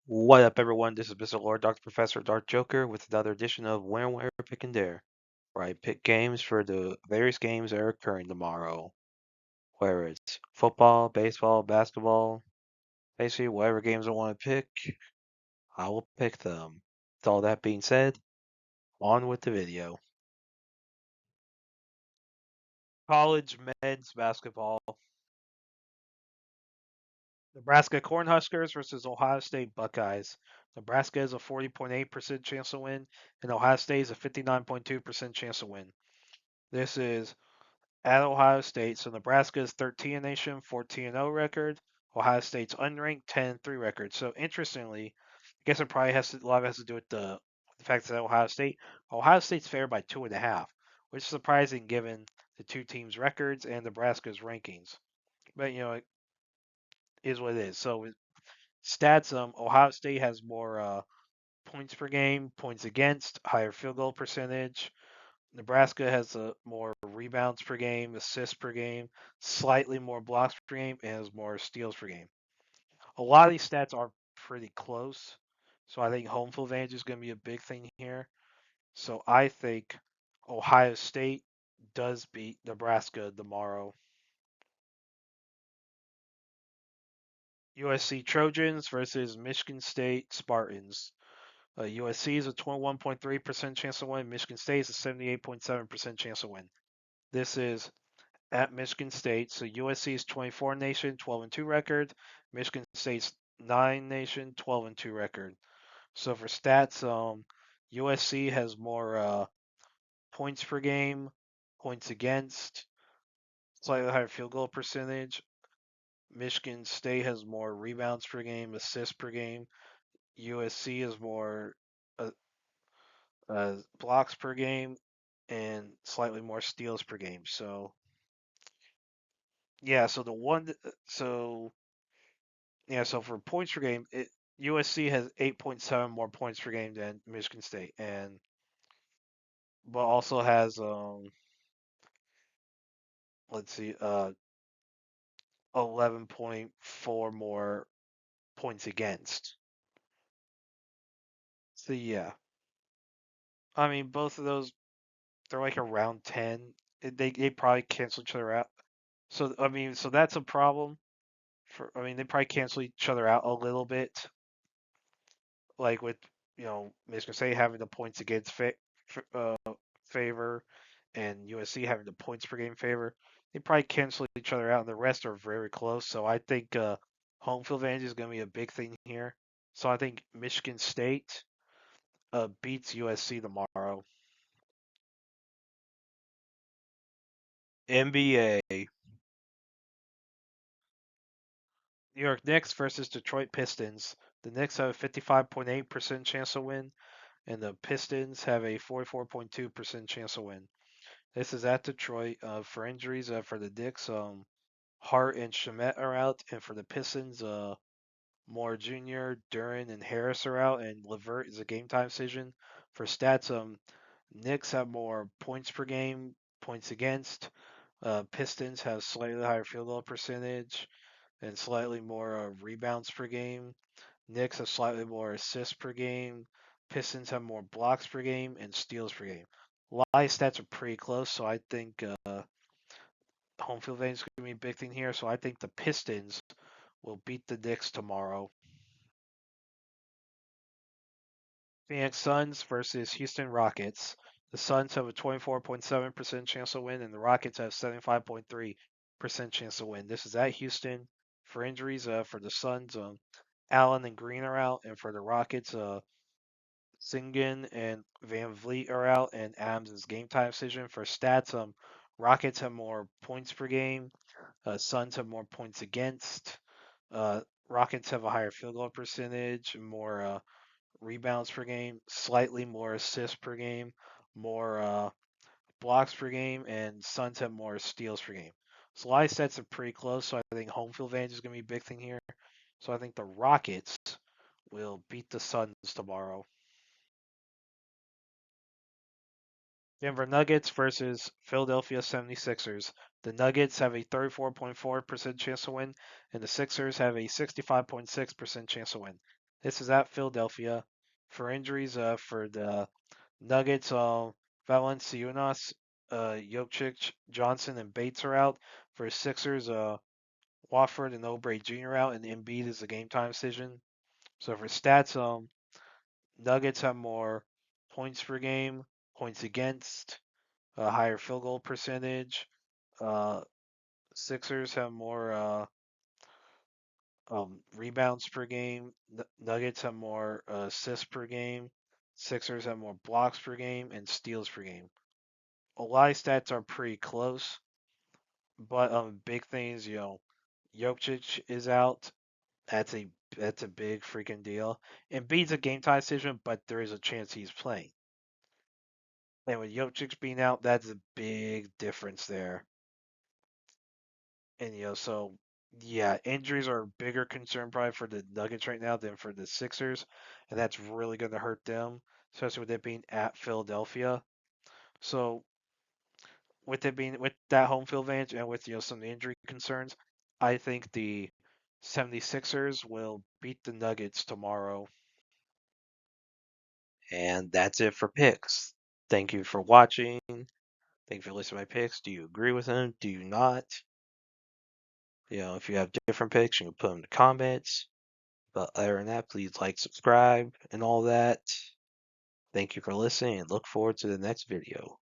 What up, everyone? This is Mr. Lord, Dr. Professor Dark Joker with another edition of When, Where, Pick and Dare, where I pick games for the various games that are occurring tomorrow. Whether it's football, baseball, basketball, basically whatever games I want to pick, I will pick them. With all that being said, on with the video. College men's basketball. Nebraska Cornhuskers versus Ohio State Buckeyes. Nebraska has a 40.8% chance to win, and Ohio State has a 59.2% chance to win. This is at Ohio State. So Nebraska's 13 nation, 14-0 record. Ohio State's unranked 10-3 record. So interestingly, I guess it probably a lot of it has to do with the fact that Ohio State's favored by 2.5, which is surprising given the two teams' records and Nebraska's rankings. But it is what it is. So with stats, Ohio State has more points per game, points against, higher field goal percentage. Nebraska has more rebounds per game, assists per game, slightly more blocks per game, and has more steals per game. A lot of these stats are pretty close, so I think home field advantage is going to be a big thing here. So I think Ohio State does beat Nebraska tomorrow. USC Trojans versus Michigan State Spartans. USC is a 21.3% chance to win. Michigan State is a 78.7% chance to win. This is at Michigan State. So USC is 24 nation, 12-2 record. Michigan State's 9 nation, 12-2 record. So for stats, USC has more points per game, points against, slightly higher field goal percentage. Michigan State has more rebounds per game, assists per game. USC has more uh, blocks per game and slightly more steals per game. So yeah, so for points per game, USC has 8.7 more points per game than Michigan State, but also has let's see 11.4 more points against. So yeah, I mean both of those they're like around 10. They probably cancel each other out. So I mean so that's a problem they probably cancel each other out a little bit, like with Michigan State having the points against uh, favor and USC having the points per game favor. They probably cancel each other out, and the rest are very close. So I think home field advantage is going to be a big thing here. So I think Michigan State beats USC tomorrow. NBA. New York Knicks versus Detroit Pistons. The Knicks have a 55.8% chance to win, and the Pistons have a 44.2% chance to win. This is at Detroit. For injuries, for the Knicks, Hart and Shamet are out, and for the Pistons, Moore Jr., Duran, and Harris are out, and Levert is a game time decision. For stats, Knicks have more points per game, points against. Pistons have slightly higher field goal percentage and slightly more rebounds per game. Knicks have slightly more assists per game. Pistons have more blocks per game and steals per game. A lot of stats are pretty close, so I think home field advantage is going to be a big thing here. So I think the Pistons will beat the Knicks tomorrow. Phoenix Suns versus Houston Rockets. The Suns have a 24.7% chance to win, and the Rockets have 75.3% chance to win. This is at Houston. For injuries, for the Suns, Allen and Green are out, and for the Rockets, Singen and Van Vliet are out, and Adams is game time decision. For stats, Rockets have more points per game. Suns have more points against. Rockets have a higher field goal percentage, more rebounds per game, slightly more assists per game, more blocks per game, and Suns have more steals per game. So a lot of sets are pretty close. So I think home field advantage is going to be a big thing here. So I think the Rockets will beat the Suns tomorrow. Denver Nuggets versus Philadelphia 76ers. The Nuggets have a 34.4% chance to win, and the Sixers have a 65.6% chance to win. This is at Philadelphia. For injuries, for the Nuggets, Valanciunas, Jokic, Johnson, and Bates are out. For Sixers, Wofford and Oubre Jr. out, and Embiid is a game time decision. So for stats, Nuggets have more points per game, points against, a higher field goal percentage. Uh, Sixers have more rebounds per game. Nuggets have more assists per game. Sixers have more blocks per game and steals per game. A lot of stats are pretty close, but big things, Jokic is out. That's a that's a big freaking deal. And Embiid's a game time decision, but there is a chance he's playing. And with Jokic being out, that's a big difference there. And so yeah, injuries are a bigger concern probably for the Nuggets right now than for the Sixers, and that's really going to hurt them, especially with it being at Philadelphia. So with it being with that home field advantage and with some injury concerns, I think the 76ers will beat the Nuggets tomorrow. And that's it for picks. Thank you for watching. Thank you for listening to my picks. Do you agree with them? Do you not? If you have different picks, you can put them in the comments. But other than that, please like, subscribe, and all that. Thank you for listening, and look forward to the next video.